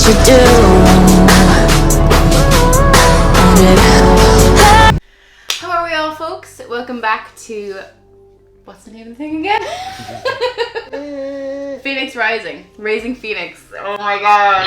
you do. How are we all, folks? Welcome back to, what's the name of the thing again? Phoenixairplane, Raising Phoenix. Oh my god.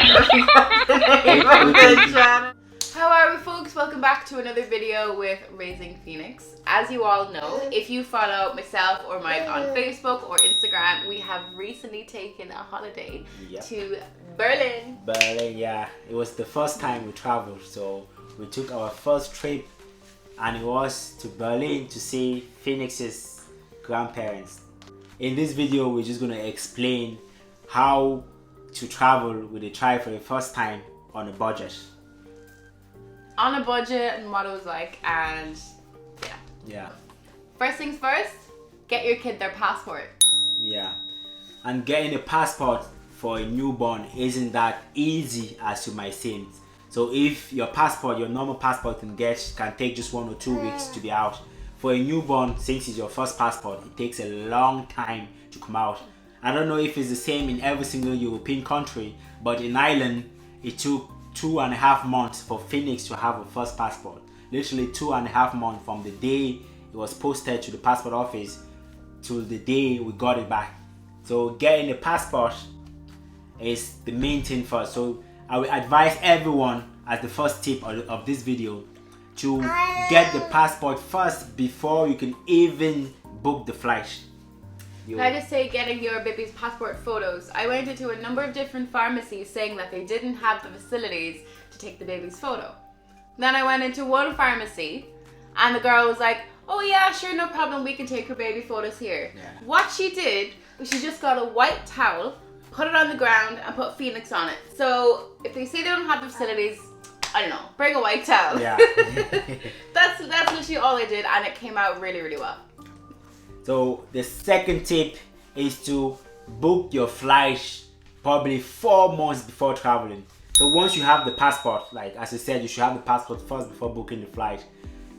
How are we, folks? Welcome back to another video with Raising Phoenix. As you all know, if you follow myself or Mike on Facebook or Instagram, we have recently taken a holiday to Berlin. Berlin, yeah. It was the first time we traveled, so we took our first trip and it was to Berlin to see Phoenix's grandparents. In this video, we're just going to explain how to travel with a child for the first time on a budget. On a budget and what it was like, and yeah. First things first, get your kid their passport. Yeah. And getting a passport for a newborn isn't that easy as you might seem. So if your passport, your normal passport can take just 1 or 2 weeks to be out. For a newborn, since it's your first passport, it takes a long time to come out. I don't know if it's the same in every single European country, but in Ireland, it took 2.5 months for Phoenix to have a first passport. Literally 2.5 months from the day it was posted to the passport office to the day we got it back. So getting a passport is the main thing first. So I will advise everyone, as the first tip of this video, to get the passport first before you can even book the flight. Can I just say, getting your baby's passport photos, I went into a number of different pharmacies saying that they didn't have the facilities to take the baby's photo. Then I went into one pharmacy and the girl was like, oh yeah, sure, no problem, we can take her baby photos here. Yeah. What she did was she just got a white towel, put it on the ground and put Phoenix on it. So if they say they don't have the facilities, I don't know, bring a white towel. Yeah. That's literally all I did, and it came out really, really well. So the second tip is to book your flight probably 4 months before traveling. So once you have the passport, like as I said, you should have the passport first before booking the flight.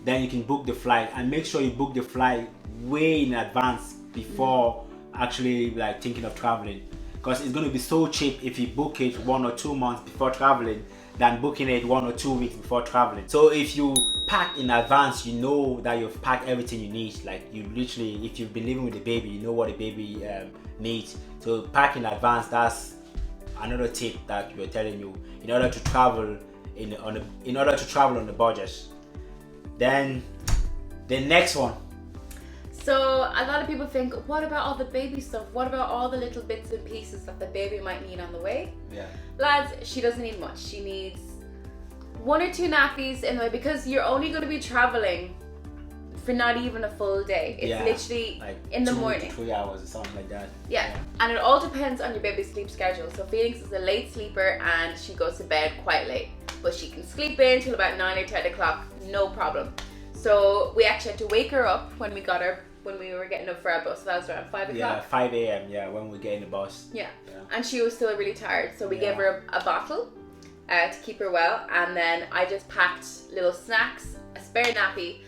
Then you can book the flight, and make sure you book the flight way in advance before actually like thinking of traveling. Because it's going to be so cheap if you book it 1 or 2 months before traveling than booking it 1 or 2 weeks before traveling. So if you pack in advance, you know that you've packed everything you need. Like you literally, if you've been living with the baby, you know what the baby needs. So pack in advance. That's another tip that we're telling you in order to travel in order to travel on the budget. Then the next one. So a lot of people think, what about all the baby stuff? What about all the little bits and pieces that the baby might need on the way? Yeah. Lads, she doesn't need much. She needs 1 or 2 nappies in the way, because you're only going to be traveling for not even a full day. It's literally like in the 2 morning. to 3 hours or something like that. Yeah. And it all depends on your baby's sleep schedule. So Phoenix is a late sleeper and she goes to bed quite late, but she can sleep in till about 9 or 10 o'clock, no problem. So we actually had to wake her up when we were getting up for our bus. So that was around 5 o'clock. Yeah, 5 a.m. Yeah, when we get in the bus. Yeah. And she was still really tired, so we gave her a bottle to keep her well, and then I just packed little snacks, a spare nappy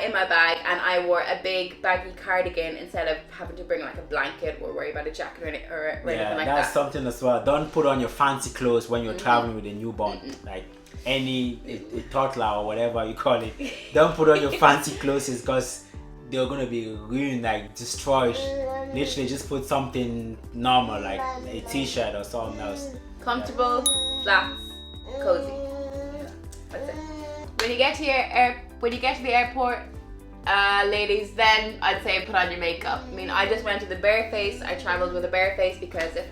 in my bag, and I wore a big baggy cardigan instead of having to bring like a blanket or worry about a jacket or anything like that. Yeah, that's something as well. Don't put on your fancy clothes when you're traveling with a newborn. Like a toddler or whatever you call it. Don't put on your fancy clothes because they're gonna be ruined, like destroyed. Literally just put something normal, like a t-shirt or something else. Comfortable, flats, cozy. That's it. When you get to the airport, ladies, then I'd say put on your makeup. I mean, I just went to the bare face. I traveled with a bare face because if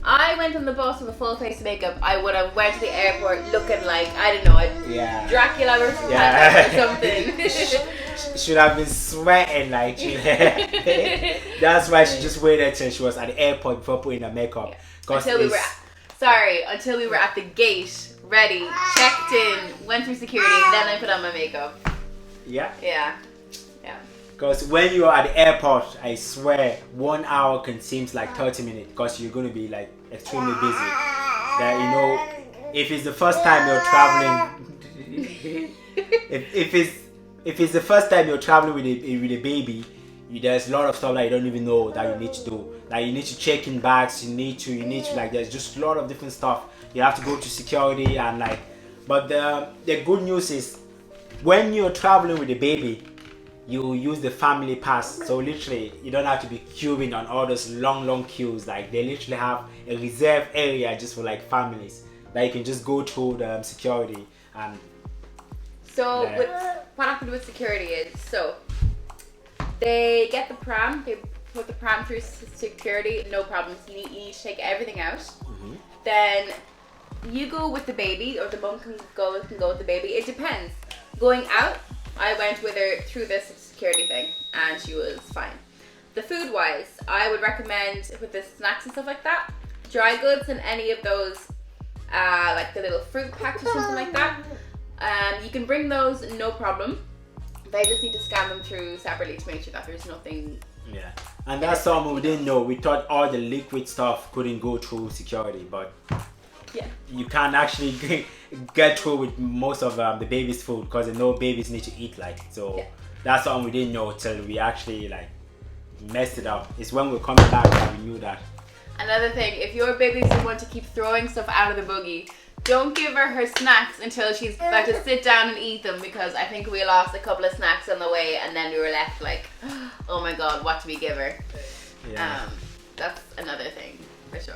I went on the bus with a full face of makeup, I would have went to the airport looking like, I don't know, Dracula versus Panther or something. Should have been sweating like That's why she just waited till she was at the airport before putting her makeup. Until we were at the gate, ready, checked in, went through security, then I put on my makeup. Yeah. Because when you're at the airport, I swear 1 hour can seem like 30 minutes because you're going to be like extremely busy. That, you know, if it's the first time you're traveling, if it's the first time you're traveling with a baby, there's a lot of stuff that you don't even know that you need to do. Like you need to check in bags, you need to like, there's just a lot of different stuff. You have to go to security and like, but the good news is when you're traveling with the baby, you use the family pass. So literally you don't have to be queuing on all those long queues. Like they literally have a reserved area just for like families that you can just go through the security. And so what happened with security is, so they get the pram, they put the pram through security, no problems. You need to take everything out. Then you go with the baby, or the mom can go with the baby. It depends. Going out, I went with her through this security thing and she was fine. The food wise, I would recommend with the snacks and stuff like that, dry goods and any of those like the little fruit packs or something like that. You can bring those, no problem. They just need to scan them through separately to make sure that there's nothing. Yeah, and that's something we didn't know. We thought all the liquid stuff couldn't go through security, but yeah, you can't actually get through with most of the baby's food, because they know babies need to eat, like, so that's something we didn't know till we actually like messed it up. It's when we're coming back that we knew that. Another thing, if your baby's the one to keep throwing stuff out of the buggy, don't give her snacks until she's about to sit down and eat them, because I think we lost a couple of snacks on the way and then we were left like, oh my god, what do we give her? Yeah. That's another thing for sure.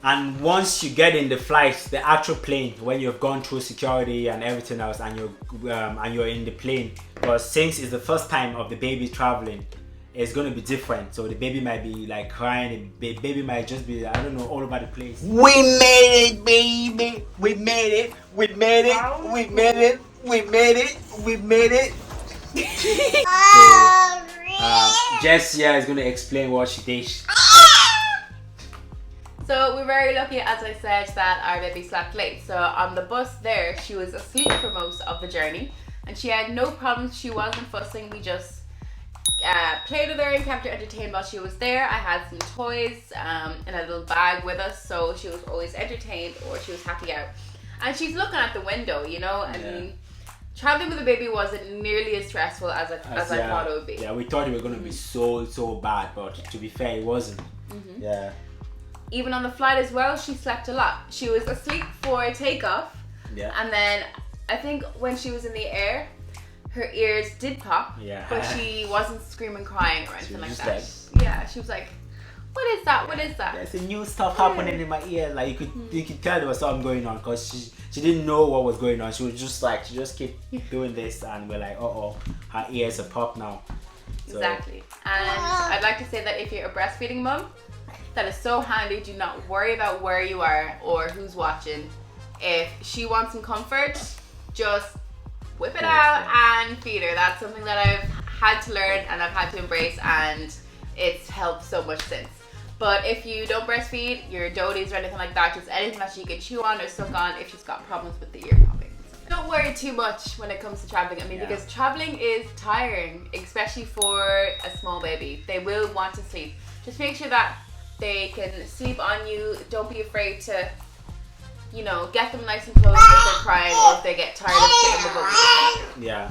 And once you get in the flight, the actual plane, when you've gone through security and everything else, and you're in the plane, because since it's the first time of the baby traveling, it's going to be different. So the baby might be like crying, the baby might just be, I don't know, all over the place. We made it, baby. We made it. We made it. We made it. We made it. We made it. So, Jess here is going to explain what she did. So we're very lucky, as I said, that our baby slept late. So on the bus there, she was asleep for most of the journey and she had no problems. She wasn't fussing. We just played with her and kept her entertained while she was there. I had some toys in a little bag with us, so she was always entertained or she was happy out. And she's looking at the window, you know. I mean, traveling with a baby wasn't nearly as stressful as I thought it would be. Yeah, we thought it was going to be so bad, but to be fair, it wasn't. Yeah. Even on the flight as well, she slept a lot. She was asleep for takeoff. Yeah. And then I think when she was in the air, her ears did pop. Yeah. But she wasn't screaming, crying or anything like that. Yeah, she was like, what is that? What is that? There's a new stuff happening in my ear. Like you could tell there was something going on, because she didn't know what was going on. She was just like, she just kept doing this, and we're like, her ears are popped now. So. Exactly. And I'd like to say that if you're a breastfeeding mom, that is so handy. Do not worry about where you are or who's watching. If she wants some comfort, just whip it out and feed her. That's something that I've had to learn and I've had to embrace, and it's helped so much since. But if you don't breastfeed, your doties or anything like that, just anything that she can chew on or suck on if she's got problems with the ear popping. Don't worry too much when it comes to traveling. I mean, because traveling is tiring, especially for a small baby. They will want to sleep. Just make sure that they can sleep on you. Don't be afraid to, you know, get them nice and close if they're crying or if they get tired of sitting in the boat. Yeah.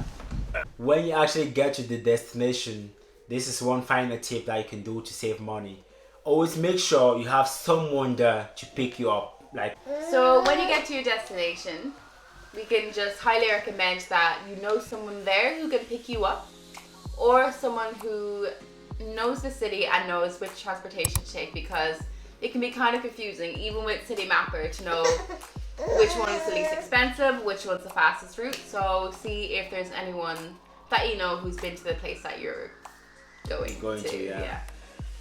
When you actually get to the destination, this is one final tip that you can do to save money. Always make sure you have someone there to pick you up. So when you get to your destination, we can just highly recommend that you know someone there who can pick you up, or someone who knows the city and knows which transportation to take, because it can be kind of confusing even with City Mapper to know which one is the least expensive, which one's the fastest route. So see if there's anyone that you know who's been to the place that you're going to. Yeah.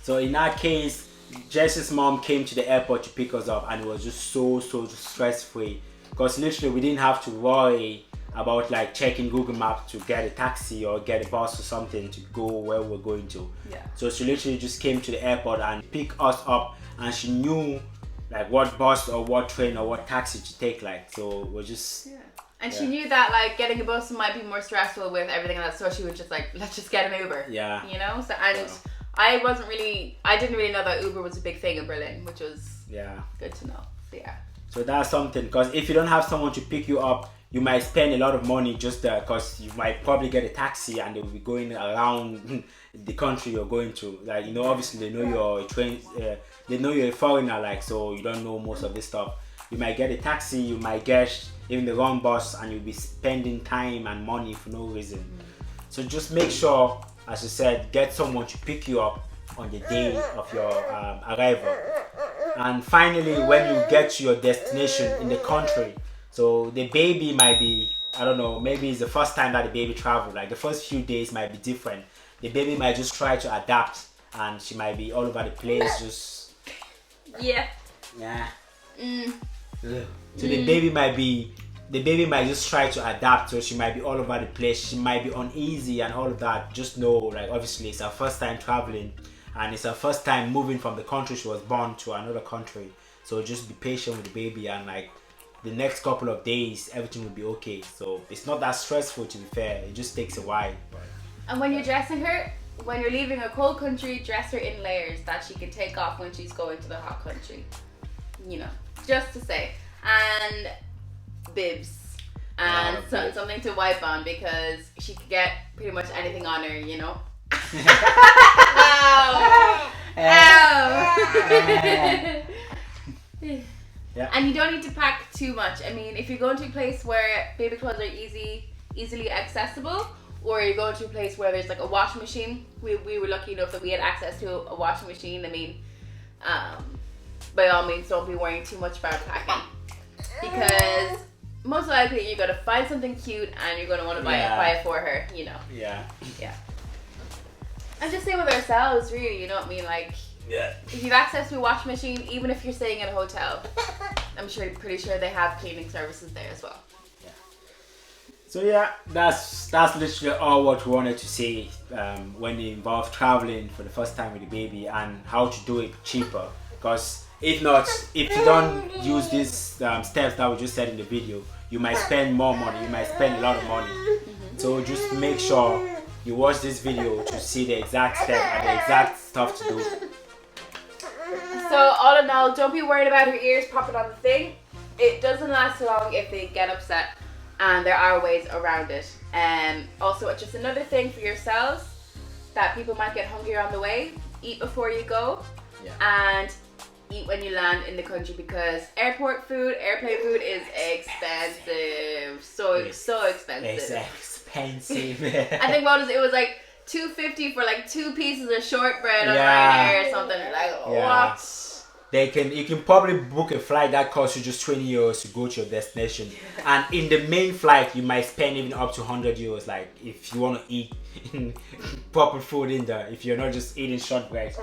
So in that case, Jess's mom came to the airport to pick us up, and it was just so stress free, because literally we didn't have to worry about like checking Google Maps to get a taxi or get a bus or something to go where we're going to. Yeah. So she literally just came to the airport and picked us up, and she knew like what bus or what train or what taxi to take, like, so we're just and she knew that like getting a bus might be more stressful with everything else, so she was just like, let's just get an Uber. Yeah. You know? So I didn't really know that Uber was a big thing in Berlin, which was good to know. So yeah. So that's something, because if you don't have someone to pick you up, you might spend a lot of money just because you might probably get a taxi and they'll be going around the country you're going to. Like, you know, obviously they know you're a they know you're a foreigner, like, so you don't know most of this stuff. You might get a taxi, you might get even the wrong bus, and you'll be spending time and money for no reason. So just make sure, as I said, get someone to pick you up on the day of your arrival. And finally, when you get to your destination in the country, so the baby might be, I don't know, maybe it's the first time that the baby traveled, like the first few days might be different. The baby might just try to adapt and she might be all over the place, just... Yeah. So the baby might just try to adapt, so she might be all over the place, she might be uneasy and all of that. Just know, like, obviously it's her first time traveling and it's her first time moving from the country she was born to another country. So just be patient with the baby, and like the next couple of days everything will be okay. So it's not that stressful, to be fair, it just takes a while. And when you're dressing her, when you're leaving a cold country, dress her in layers that she can take off when she's going to the hot country. You know, just to say. And bibs. And something to wipe on, because she could get pretty much anything on her, you know. Ow! Ow! Yeah. And you don't need to pack too much. I mean, if you're going to a place where baby clothes are easily accessible, or you're going to a place where there's like a washing machine, we were lucky enough that we had access to a washing machine. I mean, by all means, don't be worrying too much about packing, because most likely you're gonna find something cute and you're gonna want to buy it for her, you know. Yeah. And just stay with ourselves, really. You know what I mean? Like, if you've access to a washing machine, even if you're staying in a hotel, I'm pretty sure they have cleaning services there as well. So yeah, that's literally all what we wanted to say when it involves traveling for the first time with the baby, and how to do it cheaper. Because if you don't use these steps that we just said in the video, you might spend more money, you might spend a lot of money. So just make sure you watch this video to see the exact step and the exact stuff to do. So all in all, don't be worried about her ears popping on the thing. It doesn't last long if they get upset, and there are ways around it. And also, it's just another thing for yourselves that people might get hungry on the way. Eat before you go, and eat when you land in the country, because airplane food is expensive. So expensive. It's expensive. I think it was like $2.50 for like 2 pieces of shortbread on Ryanair or something. Like, what? You can probably book a flight that costs you just €20 to go to your destination, and in the main flight you might spend even up to €100, like if you want to eat proper food in there, if you're not just eating shortbread.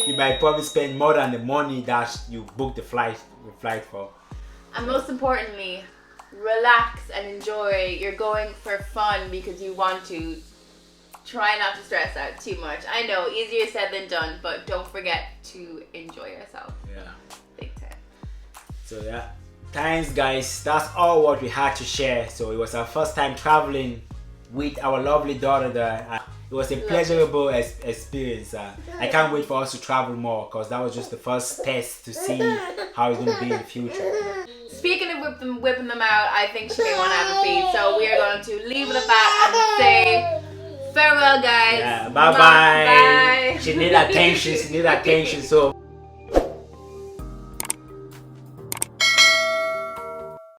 You might probably spend more than the money that you booked the flight for. And most importantly, relax and enjoy. You're going for fun because you want to. Try not to stress out too much. I know, easier said than done, but don't forget to enjoy yourself. Big time. So thanks guys, that's all what we had to share. So it was our first time traveling with our lovely daughter there. It was a pleasurable experience. I can't wait for us to travel more, because that was just the first test to see how it's going to be in the future. Speaking of whipping them out, I think she may want to have a feed, so we are going to leave it at that and say farewell, guys. Bye. She need attention. So